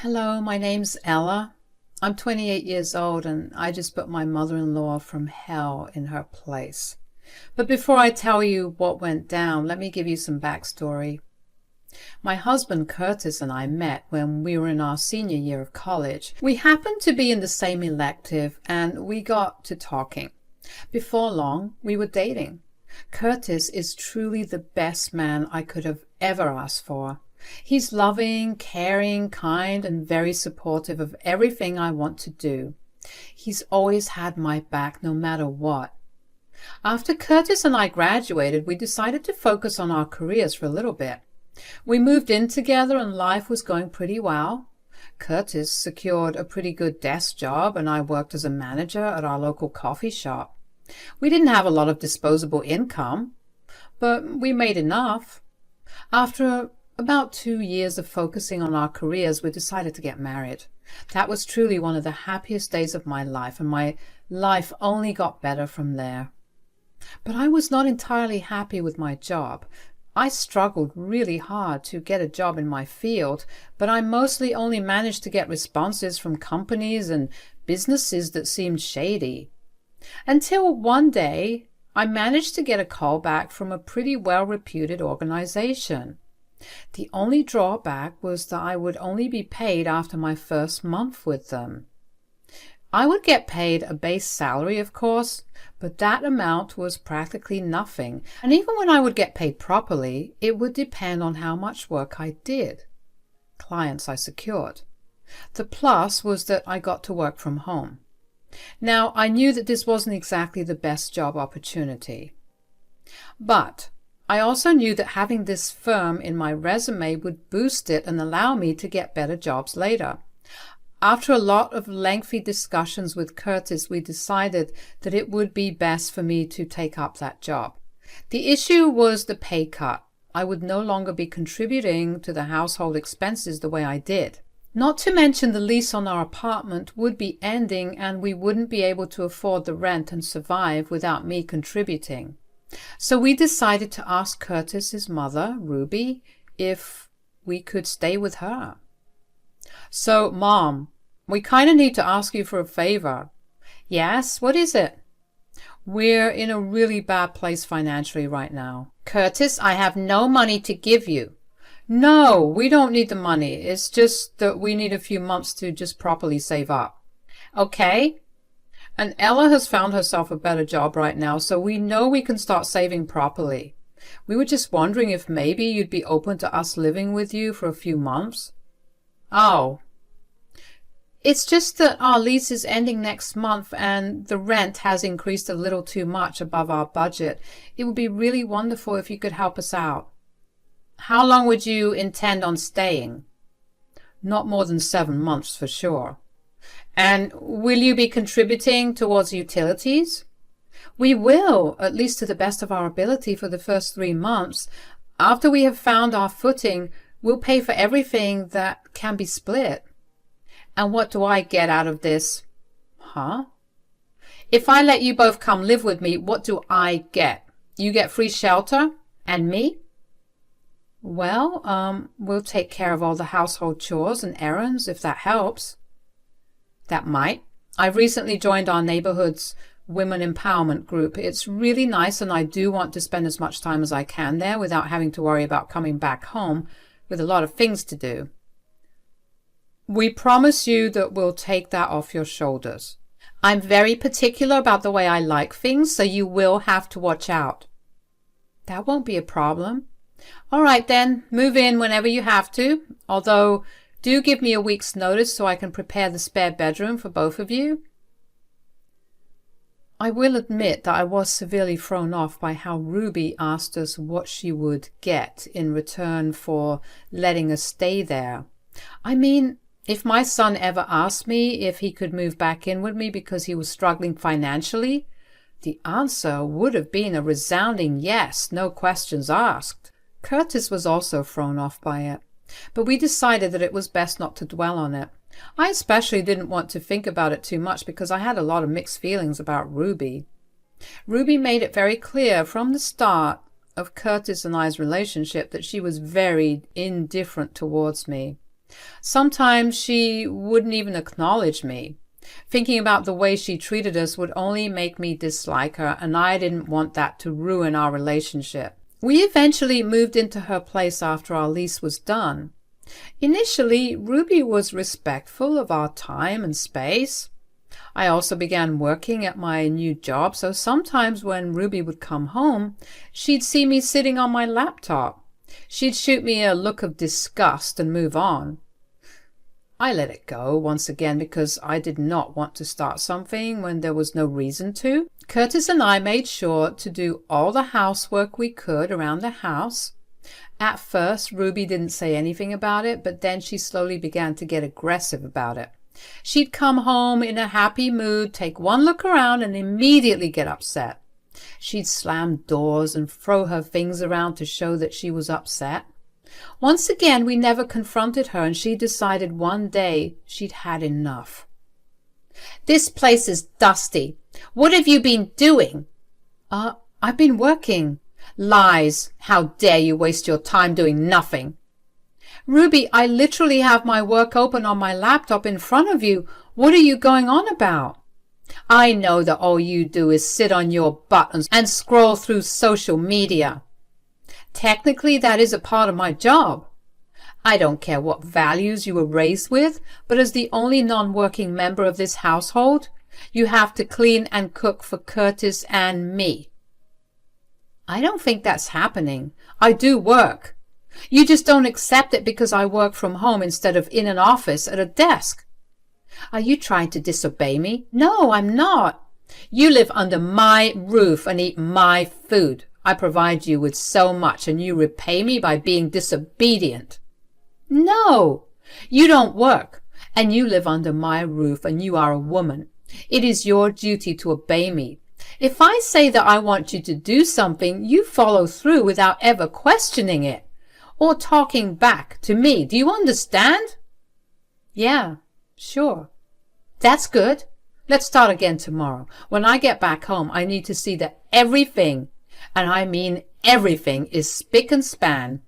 Hello, my name's Ella. I'm 28 years old and I just put my mother-in-law from hell in her place. But before I tell you what went down, let me give you some backstory. My husband Curtis and I met when we were in our senior year of college. We happened to be in the same elective and we got to talking. Before long, we were dating. Curtis is truly the best man I could have ever asked for. He's loving, caring, kind, and very supportive of everything I want to do. He's always had my back no matter what. After Curtis and I graduated, we decided to focus on our careers for a little bit. We moved in together and life was going pretty well. Curtis secured a pretty good desk job and I worked as a manager at our local coffee shop. We didn't have a lot of disposable income, but we made enough. After about 2 years of focusing on our careers, we decided to get married. That was truly one of the happiest days of my life, and my life only got better from there. But I was not entirely happy with my job. I struggled really hard to get a job in my field, but I mostly only managed to get responses from companies and businesses that seemed shady. Until one day, I managed to get a call back from a pretty well-reputed organization. The only drawback was that I would only be paid after my first month with them. I would get paid a base salary, of course, but that amount was practically nothing, and even when I would get paid properly, it would depend on how much work I did, clients I secured. The plus was that I got to work from home. Now, I knew that this wasn't exactly the best job opportunity, but I also knew that having this firm in my resume would boost it and allow me to get better jobs later. After a lot of lengthy discussions with Curtis, we decided that it would be best for me to take up that job. The issue was the pay cut. I would no longer be contributing to the household expenses the way I did. Not to mention the lease on our apartment would be ending and we wouldn't be able to afford the rent and survive without me contributing. So we decided to ask Curtis's mother, Ruby, if we could stay with her. So, Mom, we kind of need to ask you for a favor. Yes, what is it? We're in a really bad place financially right now. Curtis, I have no money to give you. No, we don't need the money. It's just that we need a few months to just properly save up. Okay? And Ella has found herself a better job right now, so we know we can start saving properly. We were just wondering if maybe you'd be open to us living with you for a few months. Oh. It's just that our lease is ending next month and the rent has increased a little too much above our budget. It would be really wonderful if you could help us out. How long would you intend on staying? Not more than 7 months for sure. And will you be contributing towards utilities? We will, at least to the best of our ability for the first 3 months. After we have found our footing, we'll pay for everything that can be split. And what do I get out of this? Huh? If I let you both come live with me, what do I get? You get free shelter? And me? Well, we'll take care of all the household chores and errands if that helps. That might. I've recently joined our neighborhood's women empowerment group. It's really nice and I do want to spend as much time as I can there without having to worry about coming back home with a lot of things to do. We promise you that we'll take that off your shoulders. I'm very particular about the way I like things, so you will have to watch out. That won't be a problem. All right then, move in whenever you have to, although do give me a week's notice so I can prepare the spare bedroom for both of you. I will admit that I was severely thrown off by how Ruby asked us what she would get in return for letting us stay there. I mean, if my son ever asked me if he could move back in with me because he was struggling financially, the answer would have been a resounding yes, no questions asked. Curtis was also thrown off by it, but we decided that it was best not to dwell on it. I especially didn't want to think about it too much because I had a lot of mixed feelings about Ruby. Ruby made it very clear from the start of Curtis and I's relationship that she was very indifferent towards me. Sometimes she wouldn't even acknowledge me. Thinking about the way she treated us would only make me dislike her, and I didn't want that to ruin our relationship. We eventually moved into her place after our lease was done. Initially, Ruby was respectful of our time and space. I also began working at my new job, so sometimes when Ruby would come home, she'd see me sitting on my laptop. She'd shoot me a look of disgust and move on. I let it go once again because I did not want to start something when there was no reason to. Curtis and I made sure to do all the housework we could around the house. At first, Ruby didn't say anything about it, but then she slowly began to get aggressive about it. She'd come home in a happy mood, take one look around, and immediately get upset. She'd slam doors and throw her things around to show that she was upset. Once again, we never confronted her, and she decided one day she'd had enough. "This place is dusty. What have you been doing?" I've been working." "Lies. How dare you waste your time doing nothing?" "Ruby, I literally have my work open on my laptop in front of you. What are you going on about?" "I know that all you do is sit on your butt and scroll through social media." "Technically, that is a part of my job." "I don't care what values you were raised with, but as the only non-working member of this household, you have to clean and cook for Curtis and me." "I don't think that's happening. I do work. You just don't accept it because I work from home instead of in an office at a desk." "Are you trying to disobey me?" "No, I'm not." "You live under my roof and eat my food. I provide you with so much, and you repay me by being disobedient." "No, you don't work, and you live under my roof, and you are a woman. It is your duty to obey me. If I say that I want you to do something, you follow through without ever questioning it or talking back to me. Do you understand?" "Yeah, sure." "That's good. Let's start again tomorrow. When I get back home, I need to see that everything, and I mean everything, is spick and span.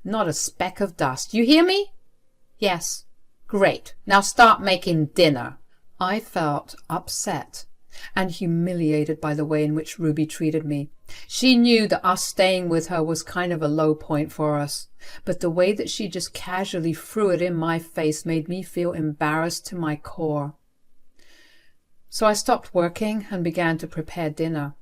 Not a speck of dust. You hear me?" "Yes." "Great. Now start making dinner." I felt upset and humiliated by the way in which Ruby treated me. She knew that us staying with her was kind of a low point for us, but the way that she just casually threw it in my face made me feel embarrassed to my core. So I stopped working and began to prepare dinner.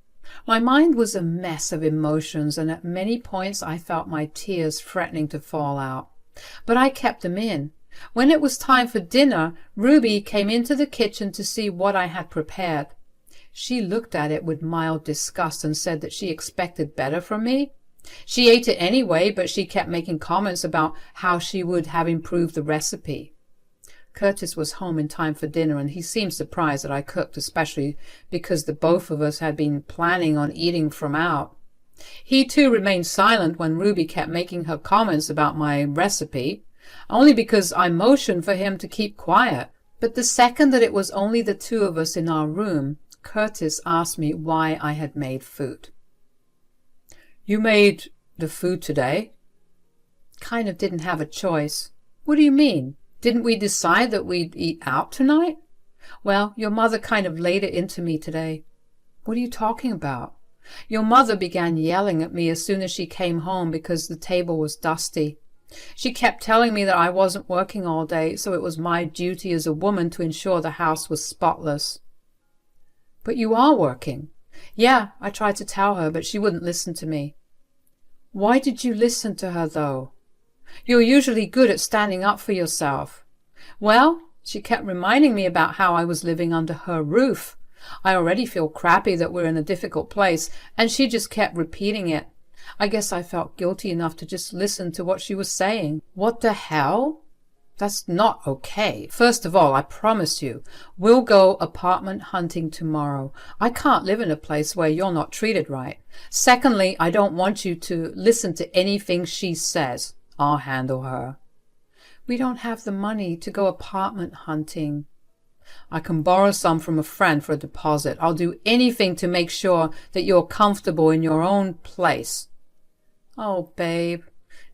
My mind was a mess of emotions, and at many points I felt my tears threatening to fall out. But I kept them in. When it was time for dinner, Ruby came into the kitchen to see what I had prepared. She looked at it with mild disgust and said that she expected better from me. She ate it anyway, but she kept making comments about how she would have improved the recipe. Curtis was home in time for dinner, and he seemed surprised that I cooked, especially because the both of us had been planning on eating from out. He too remained silent when Ruby kept making her comments about my recipe, only because I motioned for him to keep quiet. But the second that it was only the two of us in our room, Curtis asked me why I had made food. "You made the food today?" "Kind of didn't have a choice." "What do you mean? Didn't we decide that we'd eat out tonight?" "Well, your mother kind of laid it into me today." "What are you talking about?" "Your mother began yelling at me as soon as she came home because the table was dusty. She kept telling me that I wasn't working all day, so it was my duty as a woman to ensure the house was spotless." "But you are working." "Yeah, I tried to tell her, but she wouldn't listen to me." "Why did you listen to her, though? You're usually good at standing up for yourself." "Well, she kept reminding me about how I was living under her roof. I already feel crappy that we're in a difficult place, and she just kept repeating it. I guess I felt guilty enough to just listen to what she was saying." "What the hell? That's not okay. First of all, I promise you, we'll go apartment hunting tomorrow. I can't live in a place where you're not treated right. Secondly, I don't want you to listen to anything she says. I'll handle her." "We don't have the money to go apartment hunting." "I can borrow some from a friend for a deposit. I'll do anything to make sure that you're comfortable in your own place." "Oh, babe,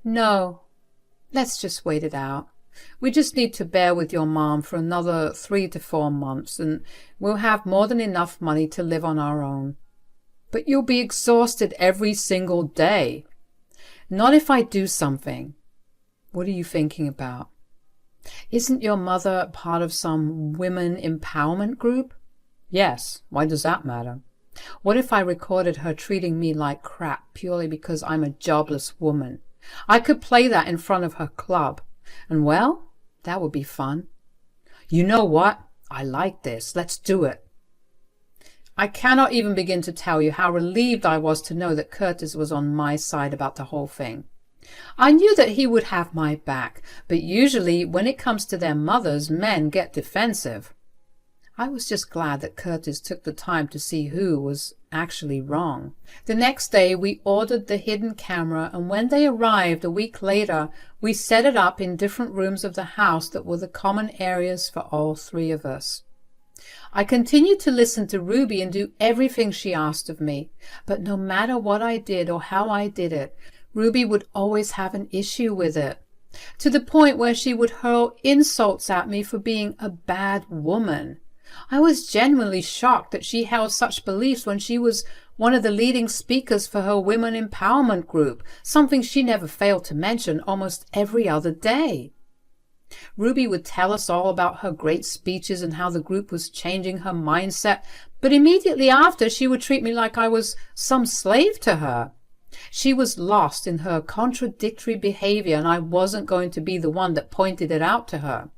no. Let's just wait it out. We just need to bear with your mom for another 3 to 4 months, and we'll have more than enough money to live on our own. But you'll be exhausted every single day. Not if I do something. What are you thinking about? Isn't your mother part of some women empowerment group? Yes. Why does that matter? What if I recorded her treating me like crap purely because I'm a jobless woman? I could play that in front of her club. And well, that would be fun. You know what? I like this. Let's do it. I cannot even begin to tell you how relieved I was to know that Curtis was on my side about the whole thing. I knew that he would have my back, but usually when it comes to their mothers, men get defensive. I was just glad that Curtis took the time to see who was actually wrong. The next day we ordered the hidden camera, and when they arrived a week later, we set it up in different rooms of the house that were the common areas for all three of us. I continued to listen to Ruby and do everything she asked of me, but no matter what I did or how I did it, Ruby would always have an issue with it, to the point where she would hurl insults at me for being a bad woman. I was genuinely shocked that she held such beliefs when she was one of the leading speakers for her women empowerment group, something she never failed to mention almost every other day. Ruby would tell us all about her great speeches and how the group was changing her mindset, but immediately after she would treat me like I was some slave to her. She was lost in her contradictory behavior, and I wasn't going to be the one that pointed it out to her.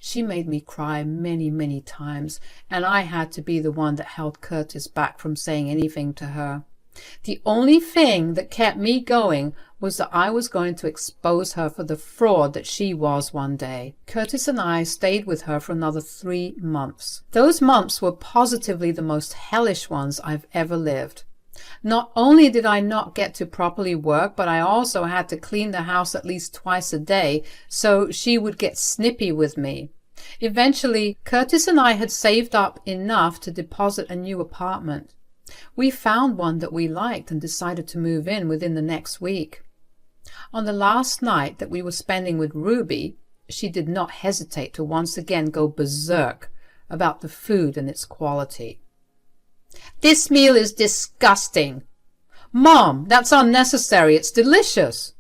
She made me cry many, many times, and I had to be the one that held Curtis back from saying anything to her. The only thing that kept me going was that I was going to expose her for the fraud that she was one day. Curtis and I stayed with her for another 3 months. Those months were positively the most hellish ones I've ever lived. Not only did I not get to properly work, but I also had to clean the house at least twice a day, so she would get snippy with me. Eventually, Curtis and I had saved up enough to deposit a new apartment. We found one that we liked and decided to move in within the next week. On the last night that we were spending with Ruby, she did not hesitate to once again go berserk about the food and its quality. "This meal is disgusting." "Mom, that's unnecessary. It's delicious."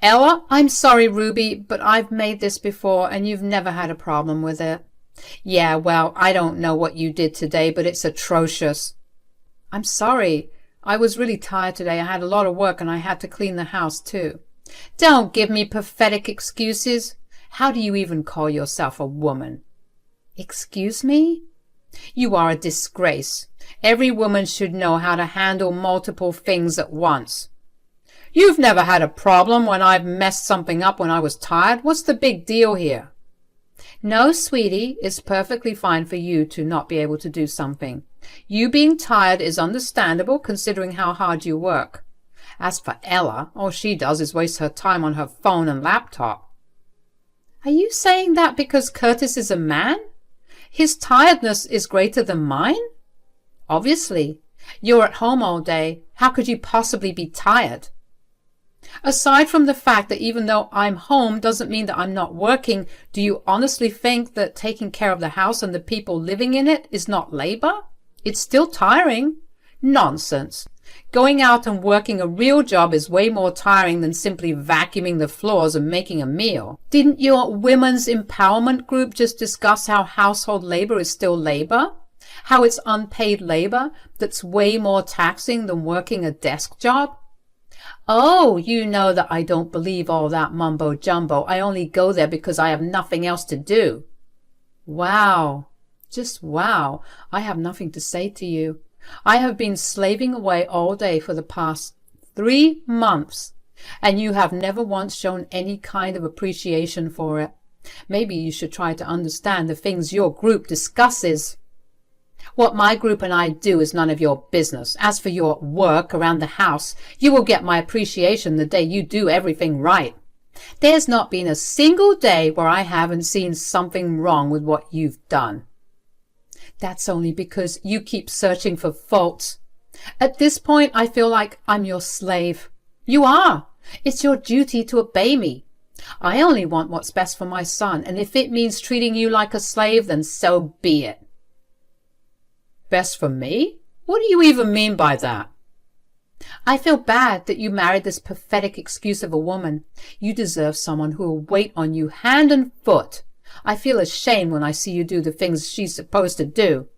"Ella, I'm sorry, Ruby, but I've made this before and you've never had a problem with it." "Yeah, well, I don't know what you did today, but it's atrocious." "I'm sorry. I was really tired today. I had a lot of work and I had to clean the house too." "Don't give me pathetic excuses. How do you even call yourself a woman?" "Excuse me?" "You are a disgrace. Every woman should know how to handle multiple things at once." "You've never had a problem when I've messed something up when I was tired. What's the big deal here?" "No, sweetie, it's perfectly fine for you to not be able to do something. You being tired is understandable considering how hard you work. As for Ella, all she does is waste her time on her phone and laptop." "Are you saying that because Curtis is a man? His tiredness is greater than mine?" "Obviously. You're at home all day. How could you possibly be tired?" "Aside from the fact that even though I'm home doesn't mean that I'm not working, do you honestly think that taking care of the house and the people living in it is not labor? It's still tiring." "Nonsense. Going out and working a real job is way more tiring than simply vacuuming the floors and making a meal. Didn't your women's empowerment group just discuss how household labor is still labor? How it's unpaid labor that's way more taxing than working a desk job?" "Oh, you know that I don't believe all that mumbo-jumbo. I only go there because I have nothing else to do." Wow. Just wow. I have nothing to say to you. I have been slaving away all day for the past 3 months, and you have never once shown any kind of appreciation for it. Maybe you should try to understand the things your group discusses. What my group and I do is none of your business. As for your work around the house, you will get my appreciation the day you do everything right. There's not been a single day where I haven't seen something wrong with what you've done. That's only because you keep searching for faults. At this point, I feel like I'm your slave. You are. It's your duty to obey me. I only want what's best for my son, and if it means treating you like a slave, then so be it. Best for me? What do you even mean by that? I feel bad that you married this pathetic excuse of a woman. You deserve someone who will wait on you hand and foot. I feel ashamed when I see you do the things she's supposed to do.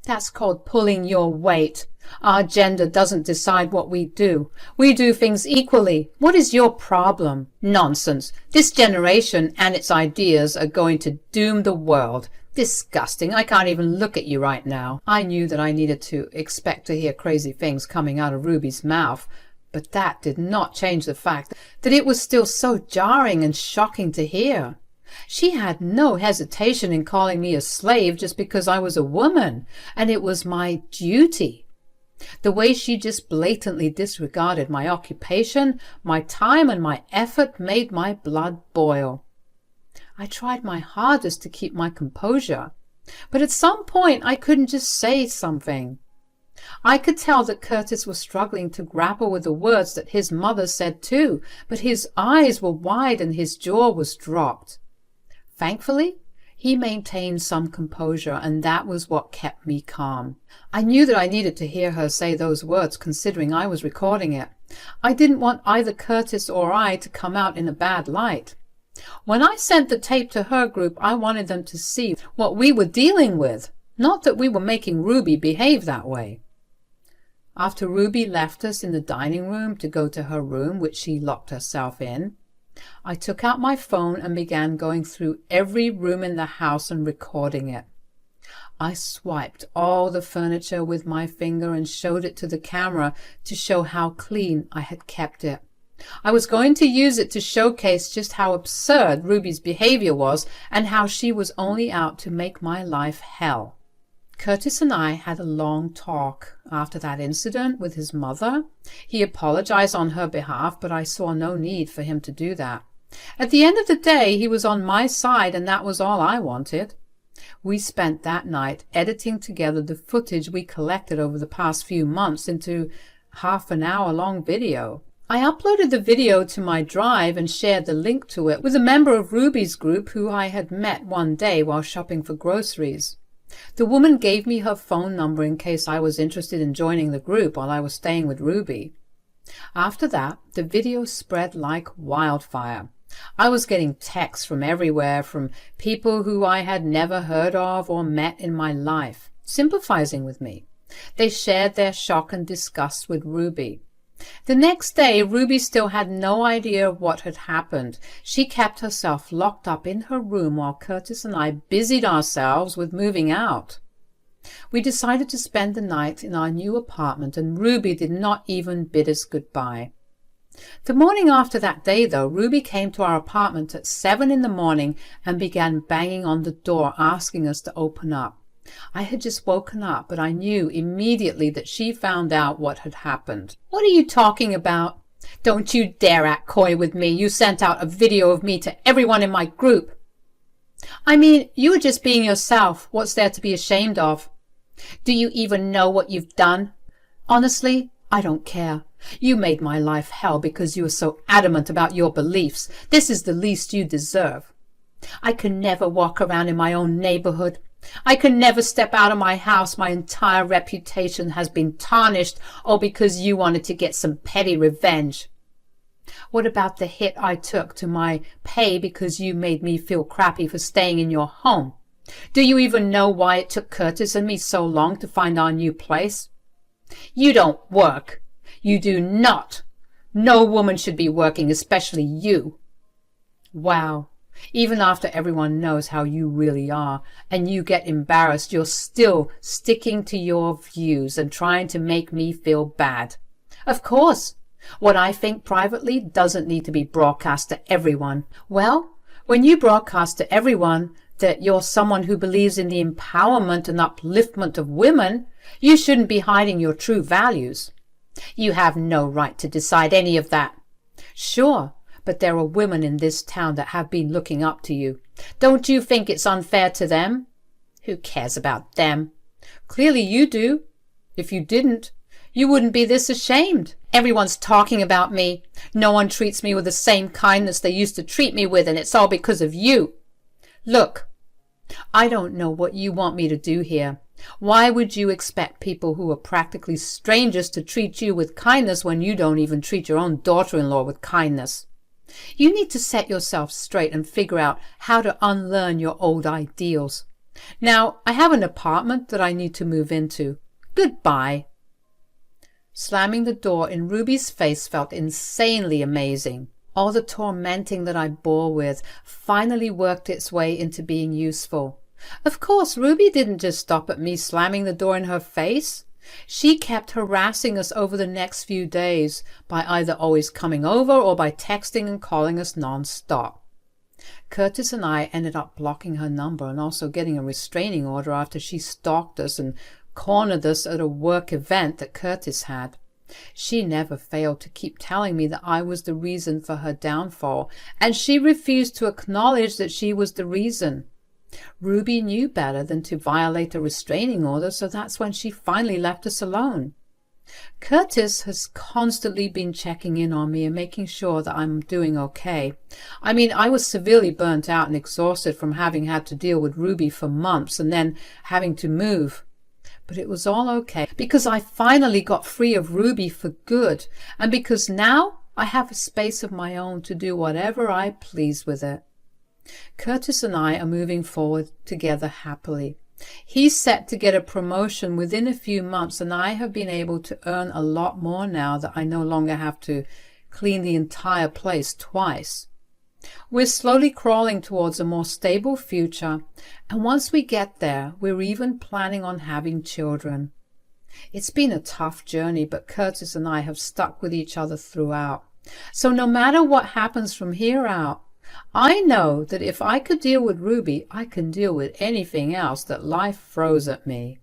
That's called pulling your weight. Our gender doesn't decide what we do. We do things equally. What is your problem? Nonsense. This generation and its ideas are going to doom the world. Disgusting. I can't even look at you right now. I knew that I needed to expect to hear crazy things coming out of Ruby's mouth, but that did not change the fact that it was still so jarring and shocking to hear. She had no hesitation in calling me a slave just because I was a woman, and it was my duty. The way she just blatantly disregarded my occupation, my time, and my effort made my blood boil. I tried my hardest to keep my composure, but at some point I couldn't just say something. I could tell that Curtis was struggling to grapple with the words that his mother said too, but his eyes were wide and his jaw was dropped. Thankfully, he maintained some composure, and that was what kept me calm. I knew that I needed to hear her say those words, considering I was recording it. I didn't want either Curtis or I to come out in a bad light. When I sent the tape to her group, I wanted them to see what we were dealing with, not that we were making Ruby behave that way. After Ruby left us in the dining room to go to her room, which she locked herself in, I took out my phone and began going through every room in the house and recording it. I swiped all the furniture with my finger and showed it to the camera to show how clean I had kept it. I was going to use it to showcase just how absurd Ruby's behavior was and how she was only out to make my life hell. Curtis and I had a long talk after that incident with his mother. He apologized on her behalf, but I saw no need for him to do that. At the end of the day, he was on my side, and that was all I wanted. We spent that night editing together the footage we collected over the past few months into half-an-hour-long video. I uploaded the video to my drive and shared the link to it with a member of Ruby's group who I had met one day while shopping for groceries. The woman gave me her phone number in case I was interested in joining the group while I was staying with Ruby. After that, the video spread like wildfire. I was getting texts from everywhere, from people who I had never heard of or met in my life, sympathizing with me. They shared their shock and disgust with Ruby. The next day, Ruby still had no idea of what had happened. She kept herself locked up in her room while Curtis and I busied ourselves with moving out. We decided to spend the night in our new apartment, and Ruby did not even bid us goodbye. The morning after that day, though, Ruby came to our apartment at 7 in the morning and began banging on the door, asking us to open up. I had just woken up, but I knew immediately that she found out what had happened. "What are you talking about? Don't you dare act coy with me. You sent out a video of me to everyone in my group." "I mean, you were just being yourself. What's there to be ashamed of? Do you even know what you've done? Honestly, I don't care. You made my life hell because you were so adamant about your beliefs. This is the least you deserve. I can never walk around in my own neighborhood. I can never step out of my house. My entire reputation has been tarnished, all because you wanted to get some petty revenge. What about the hit I took to my pay because you made me feel crappy for staying in your home? Do you even know why it took Curtis and me so long to find our new place? You don't work. You do not. No woman should be working, especially you." Wow. Even after everyone knows how you really are and you get embarrassed, you're still sticking to your views and trying to make me feel bad. Of course, what I think privately doesn't need to be broadcast to everyone. Well, when you broadcast to everyone that you're someone who believes in the empowerment and upliftment of women, you shouldn't be hiding your true values. You have no right to decide any of that. Sure, but there are women in this town that have been looking up to you. Don't you think it's unfair to them? Who cares about them? Clearly you do. If you didn't, you wouldn't be this ashamed. Everyone's talking about me. No one treats me with the same kindness they used to treat me with, and it's all because of you. Look, I don't know what you want me to do here. Why would you expect people who are practically strangers to treat you with kindness when you don't even treat your own daughter-in-law with kindness? You need to set yourself straight and figure out how to unlearn your old ideals. Now, I have an apartment that I need to move into. Goodbye. Slamming the door in Ruby's face felt insanely amazing. All the tormenting that I bore with finally worked its way into being useful. Of course, Ruby didn't just stop at me slamming the door in her face. She kept harassing us over the next few days by either always coming over or by texting and calling us non-stop. Curtis and I ended up blocking her number and also getting a restraining order after she stalked us and cornered us at a work event that Curtis had. She never failed to keep telling me that I was the reason for her downfall, and she refused to acknowledge that she was the reason. Ruby knew better than to violate a restraining order, so that's when she finally left us alone. Curtis has constantly been checking in on me and making sure that I'm doing okay. I mean, I was severely burnt out and exhausted from having had to deal with Ruby for months and then having to move. But it was all okay because I finally got free of Ruby for good, and because now I have a space of my own to do whatever I please with it. Curtis and I are moving forward together happily. He's set to get a promotion within a few months, and I have been able to earn a lot more now that I no longer have to clean the entire place twice. We're slowly crawling towards a more stable future, and once we get there, we're even planning on having children. It's been a tough journey, but Curtis and I have stuck with each other throughout. So no matter what happens from here out, I know that if I could deal with Ruby, I can deal with anything else that life throws at me.